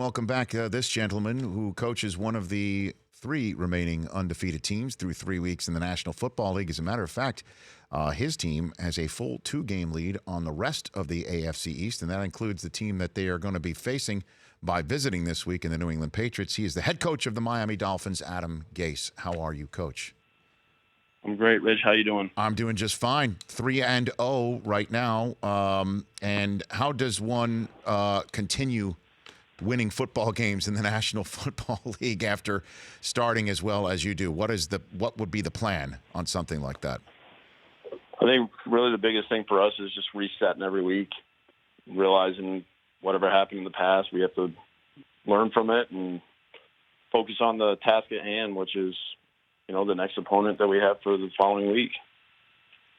welcome back this gentleman who coaches one of the three remaining undefeated teams through 3 weeks in the National Football League. As a matter of fact, his team has a full 2-game lead on the rest of the AFC East, and that includes the team that they are going to be facing by visiting this week in the New England Patriots. He is the head coach of the Miami Dolphins, Adam Gase. How are you, Coach? I'm great, Rich. How you doing? I'm doing just fine. 3-0 right now. And how does one continue winning football games in the National Football League after starting as well as you do? What would be the plan on something like that? I think really the biggest thing for us is just resetting every week, realizing whatever happened in the past, we have to learn from it and focus on the task at hand, which is, the next opponent that we have for the following week.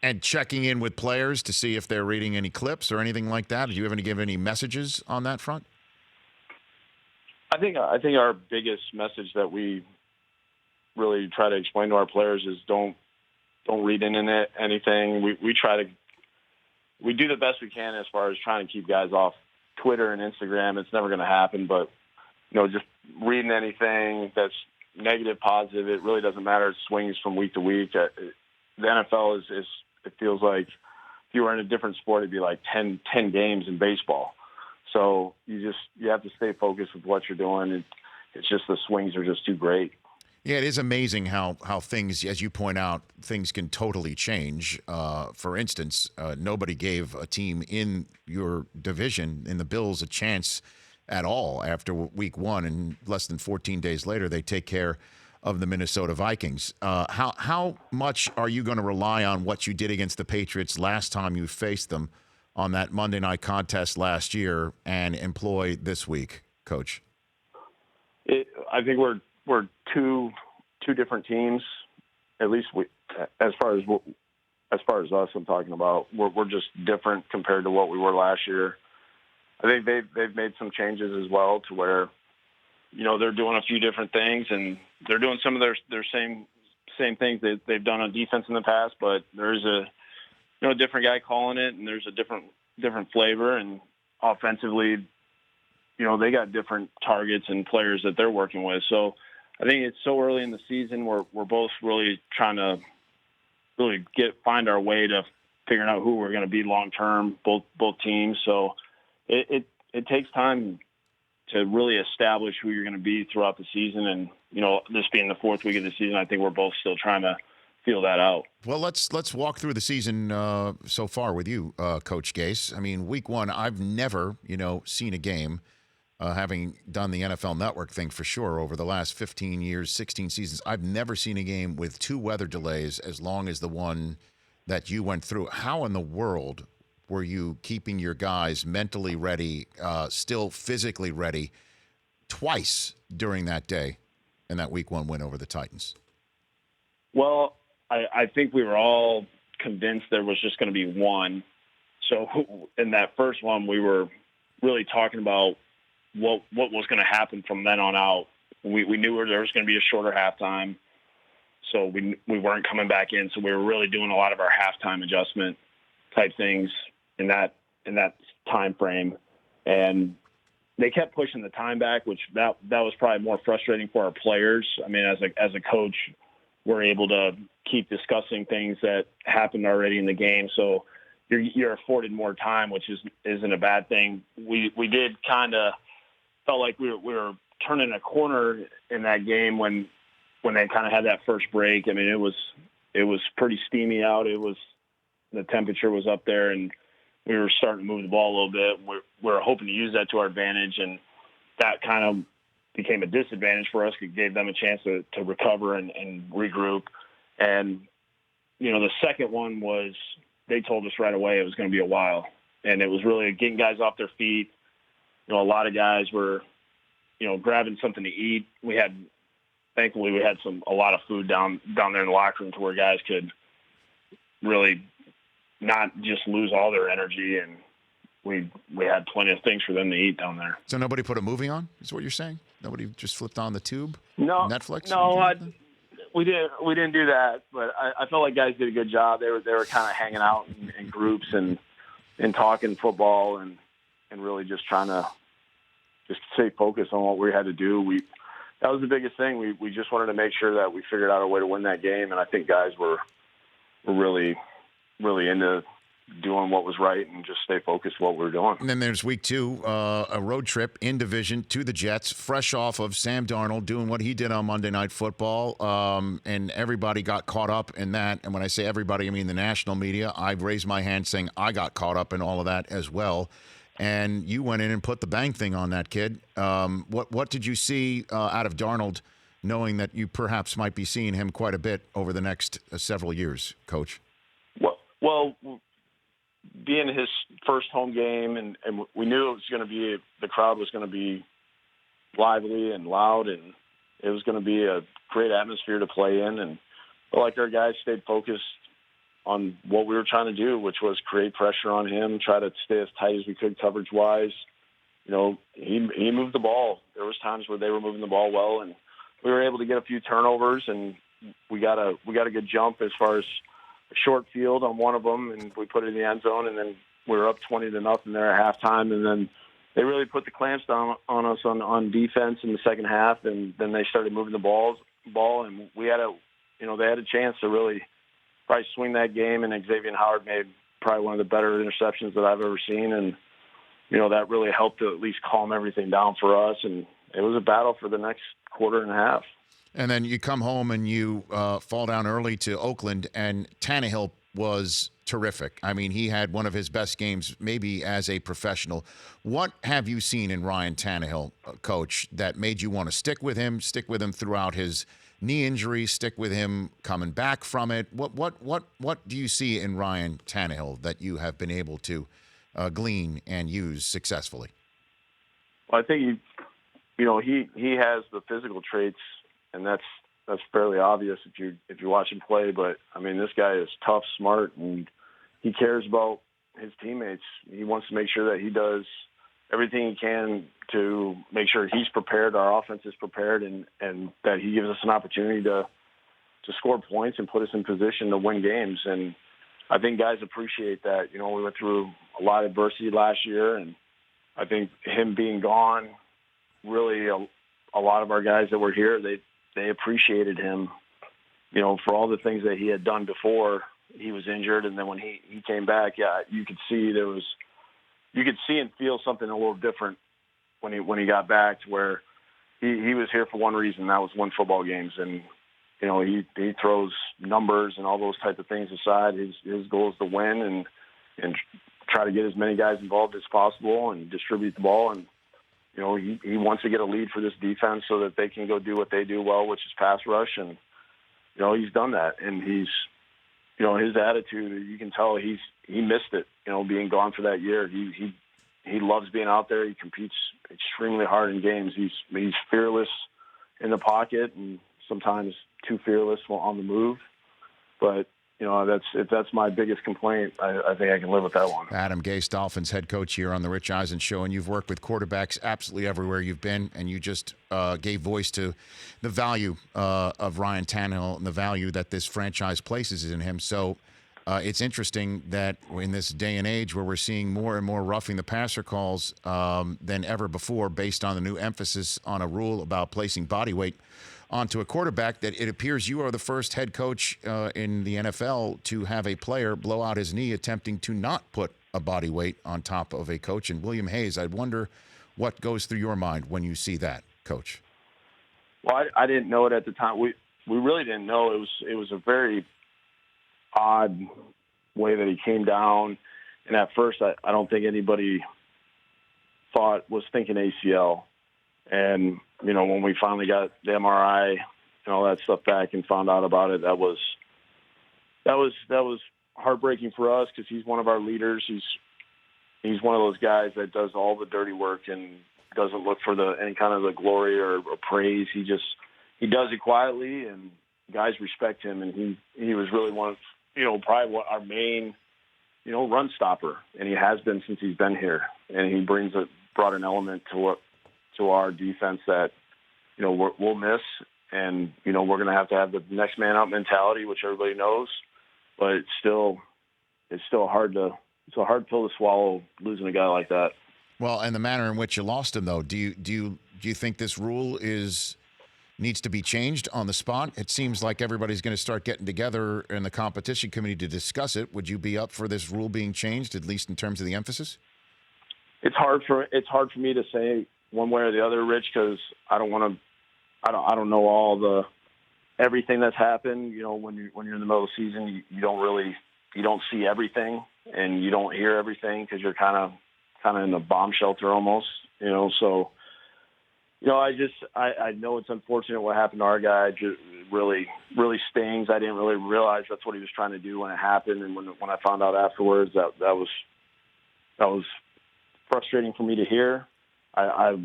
And checking in with players to see if they're reading any clips or anything like that. Do you ever give any messages on that front? I think our biggest message that we really try to explain to our players is don't read into anything. We do the best we can as far as trying to keep guys off Twitter and Instagram. It's never going to happen, but just reading anything that's negative, positive, it really doesn't matter. It swings from week to week. The NFL is it feels like if you were in a different sport, it'd be like 10 games in baseball. So you have to stay focused with what you're doing. It's just the swings are just too great. Yeah, it is amazing how things, as you point out, things can totally change. For instance, nobody gave a team in your division, in the Bills, a chance at all after week one, and less than 14 days later, they take care of the Minnesota Vikings. How much are you going to rely on what you did against the Patriots last time you faced them on that Monday night contest last year and employ this week, Coach? I think we're two different teams. At least as far as us, I'm talking about. We're just different compared to what we were last year. I think they've made some changes as well to where, they're doing a few different things, and they're doing some of their same things they've done on defense in the past. But there's a different guy calling it, and there's a different flavor. And offensively, they got different targets and players that they're working with. So I think it's so early in the season. We're both really trying to really find our way to figuring out who we're going to be long term, both teams. So it takes time to really establish who you're going to be throughout the season. And, this being the fourth week of the season, I think we're both still trying to feel that out. Well, let's walk through the season so far with you, Coach Gase. I mean, week one, I've never, seen a game, having done the NFL Network thing for sure over the last 15 years, 16 seasons. I've never seen a game with 2 weather delays as long as the one that you went through. How in the world were you keeping your guys mentally ready, still physically ready, twice during that day in that week one win over the Titans? Well, I think we were all convinced there was just going to be one. So in that first one, we were really talking about what was going to happen from then on out. We knew there was going to be a shorter halftime, so we weren't coming back in. So we were really doing a lot of our halftime adjustment type things in that time frame, and they kept pushing the time back, which that was probably more frustrating for our players. I mean, as a coach, we're able to keep discussing things that happened already in the game, so you're afforded more time, which isn't a bad thing. We did kind of felt like we were turning a corner in that game when they kind of had that first break. I mean, it was pretty steamy out. The temperature was up there, and we were starting to move the ball a little bit. We were hoping to use that to our advantage, and that kind of became a disadvantage for us. It gave them a chance to recover and regroup. And, the second one was they told us right away it was going to be a while. And it was really getting guys off their feet. A lot of guys were, grabbing something to eat. Thankfully, we had a lot of food down there in the locker room to where guys could really not just lose all their energy, and we had plenty of things for them to eat down there. So nobody put a movie on, is what you're saying? Nobody just flipped on the tube? No. Netflix? No, we didn't do that, but I felt like guys did a good job. They were kind of hanging out in groups and talking football and really just trying to just stay focused on what we had to do. That was the biggest thing. We just wanted to make sure that we figured out a way to win that game, and I think guys were really, really into doing what was right and just stay focused what we were doing. And then there's week 2, a road trip in division to the Jets, fresh off of Sam Darnold doing what he did on Monday Night Football, and everybody got caught up in that. And when I say everybody, I mean the national media. I raised my hand saying I got caught up in all of that as well. And you went in and put the bang thing on that kid. What did you see out of Darnold, knowing that you perhaps might be seeing him quite a bit over the next several years, Coach? Well, being his first home game, and we knew it was going to be, the crowd was going to be lively and loud, and it was going to be a great atmosphere to play in. And like our guys stayed focused on what we were trying to do, which was create pressure on him, try to stay as tight as we could coverage-wise. You know, he moved the ball. There was times where they were moving the ball well, and we were able to get a few turnovers, and we got a good jump as far as a short field on one of them, and we put it in the end zone, and then we were up 20-0 there at halftime, and then they really put the clamps down on us on defense in the second half, and then they started moving the ball, and we had they had a chance to really probably swing that game, and Xavier Howard made probably one of the better interceptions that I've ever seen, and that really helped to at least calm everything down for us, and it was a battle for the next quarter and a half. And then you come home and you fall down early to Oakland, and Tannehill was terrific. I mean, he had one of his best games maybe as a professional. What have you seen in Ryan Tannehill, Coach, that made you want to stick with him throughout his knee injury, stick with him coming back from it? What do you see in Ryan Tannehill that you have been able to glean and use successfully? Well, I think he has the physical traits, and that's fairly obvious if you watch him play. But I mean, this guy is tough, smart, and he cares about his teammates. He wants to make sure that he does everything he can to make sure he's prepared, our offense is prepared, and that he gives us an opportunity to score points and put us in position to win games. And I think guys appreciate that. We went through a lot of adversity last year, and I think him being gone, really a lot of our guys that were here, they appreciated him, for all the things that he had done before he was injured. And then when he came back, you could see you could see and feel something a little different when he got back, to where he was here for one reason, that was win football games. And, he throws numbers and all those type of things aside. His goal is to win and try to get as many guys involved as possible and distribute the ball. And, he wants to get a lead for this defense so that they can go do what they do well, which is pass rush. And, he's done that. And he's, his attitude, you can tell he missed it, being gone for that year. He loves being out there. He competes extremely hard in games. He's fearless in the pocket and sometimes too fearless on the move. But, if that's my biggest complaint, I think I can live with that one. Adam Gase, Dolphins head coach here on the Rich Eisen Show, and you've worked with quarterbacks absolutely everywhere you've been, and you just gave voice to the value of Ryan Tannehill and the value that this franchise places in him. So it's interesting that in this day and age where we're seeing more and more roughing the passer calls than ever before, based on the new emphasis on a rule about placing body weight onto a quarterback, that it appears you are the first head coach in the NFL to have a player blow out his knee attempting to not put a body weight on top of a coach. And William Hayes, I wonder what goes through your mind when you see that, Coach. Well, I didn't know it at the time. We really didn't know. It was a very odd way that he came down. And at first, I don't think anybody was thinking ACL. And, when we finally got the MRI and all that stuff back and found out about it, that was heartbreaking for us, because he's one of our leaders. He's one of those guys that does all the dirty work and doesn't look for any kind of the glory or praise. He does it quietly, and guys respect him. And he was really one of, probably our main, run stopper. And he has been since he's been here. And he brought an element to our defense that, we'll miss. And, we're going to have the next man up mentality, which everybody knows. But it's still hard to, it's a hard pill to swallow, losing a guy like that. Well, and the manner in which you lost him, though, do you think this rule needs to be changed on the spot? It seems like everybody's going to start getting together in the competition committee to discuss it. Would you be up for this rule being changed, at least in terms of the emphasis? It's hard for me to say one way or the other, Rich, because I don't know everything that's happened. You know, when you're in the middle of the season, you don't see everything and you don't hear everything because you're kind of in a bomb shelter almost. You know, so you know, I know it's unfortunate what happened to our guy. Just really stings. I didn't really realize that's what he was trying to do when it happened, and when I found out afterwards, that was frustrating for me to hear. I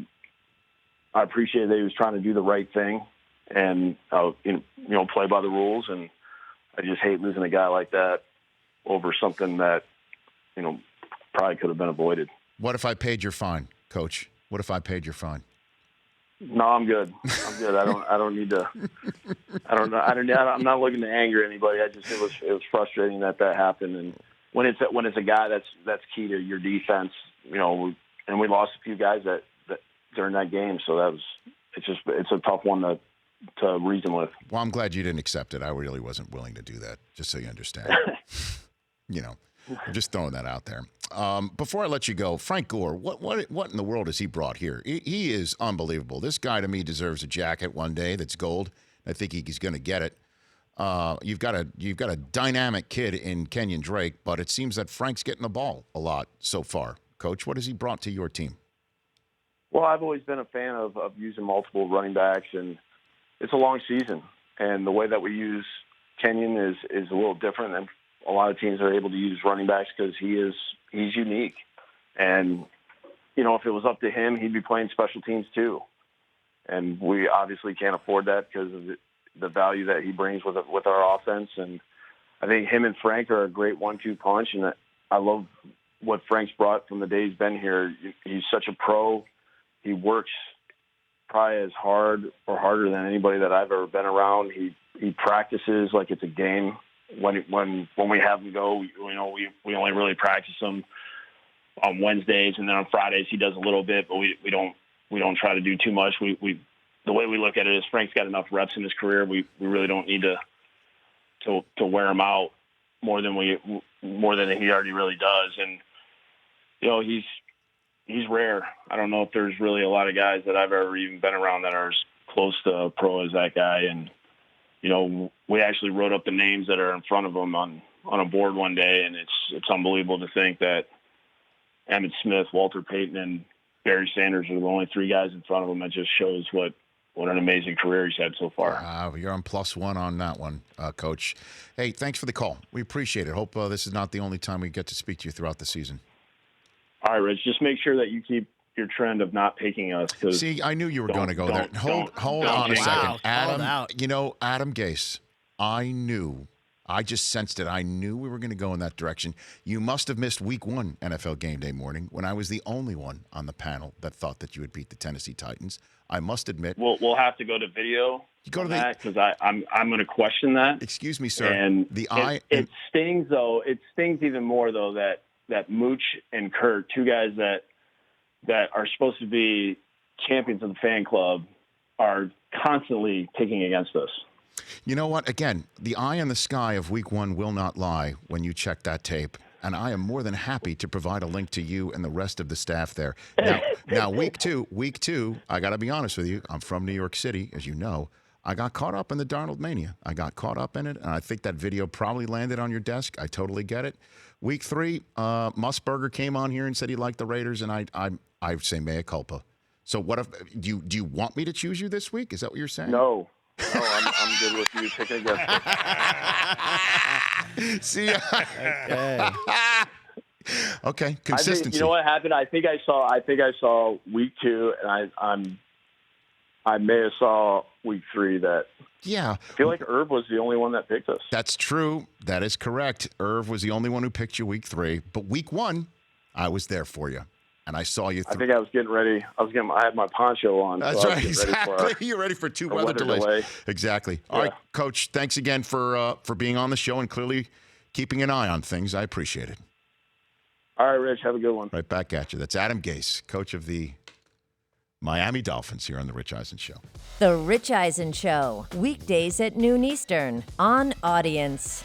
appreciate that he was trying to do the right thing and play by the rules, and I just hate losing a guy like that over something that probably could have been avoided. What if I paid your fine, Coach? What if I paid your fine? No, I'm good. I don't need to. I'm not looking to anger anybody. It was frustrating that happened, and when it's a guy that's key to your defense, and we lost a few guys that during that game, so it's a tough one to reason with. Well, I'm glad you didn't accept it. I really wasn't willing to do that, just so you understand. I'm just throwing that out there. Before I let you go, Frank Gore, what in the world has he brought here? He is unbelievable. This guy, to me, deserves a jacket one day that's gold. I think he's going to get it. You've got a dynamic kid in Kenyon Drake, but it seems that Frank's getting the ball a lot so far. Coach, what has he brought to your team? Well, I've always been a fan of using multiple running backs, and it's a long season. And the way that we use Kenyon is a little different than a lot of teams are able to use running backs because he's unique. And, if it was up to him, he'd be playing special teams too. And we obviously can't afford that because of the value that he brings with our offense. And I think him and Frank are a great 1-2 punch. And I love what Frank's brought from the day he's been here. He's such a pro. He works probably as hard or harder than anybody that I've ever been around. He practices like it's a game. When we have him go, we only really practice him on Wednesdays, and then on Fridays he does a little bit, but we don't try to do too much. The way we look at it is Frank's got enough reps in his career. We really don't need to wear him out more than he already really does. And he's rare. I don't know if there's really a lot of guys that I've ever even been around that are as close to a pro as that guy. And we actually wrote up the names that are in front of him on a board one day, and it's unbelievable to think that Emmitt Smith, Walter Payton, and Barry Sanders are the only three guys in front of him. That just shows what an amazing career he's had so far. You're on +1 on that one, Coach. Hey, thanks for the call. We appreciate it. Hope this is not the only time we get to speak to you throughout the season. All right, Rich, just make sure that you keep your trend of not picking us. See, I knew you were going to go there. Hold on a second. Adam, Adam Gase, I just sensed it. I knew we were going to go in that direction. You must have missed week 1 NFL Game Day morning when I was the only one on the panel that thought that you would beat the Tennessee Titans. I must admit. We'll have to go to video. You go to that because I'm going to question that. Excuse me, sir. And it stings though. It stings even more though that Mooch and Kurt, two guys that are supposed to be champions of the fan club, are constantly picking against us. You know what? Again, the eye in the sky of week 1 will not lie when you check that tape. And I am more than happy to provide a link to you and the rest of the staff there. Now week two, I got to be honest with you. I'm from New York City, as you know. I got caught up in the Darnold mania. I got caught up in it, and I think that video probably landed on your desk. I totally get it. Week 3, Musburger came on here and said he liked the Raiders, and I say mea culpa. So what if do you want me to choose you this week? Is that what you're saying? No, I'm good with you picking against it. See, okay, consistency. You know what happened? I think I saw week 2, and I may have saw week 3 that. Yeah. I feel like Irv was the only one that picked us. That's true. That is correct. Irv was the only one who picked you week 3, but week 1, I was there for you. And I saw you. I think I was getting ready. I had my poncho on. That's right. Exactly. You're ready for 2 weather delays. Delay. Exactly. All right, Coach. Thanks again for being on the show and clearly keeping an eye on things. I appreciate it. All right, Rich, have a good one. Right back at you. That's Adam Gase, coach of the Miami Dolphins, here on The Rich Eisen Show. The Rich Eisen Show, weekdays at noon Eastern on Audience.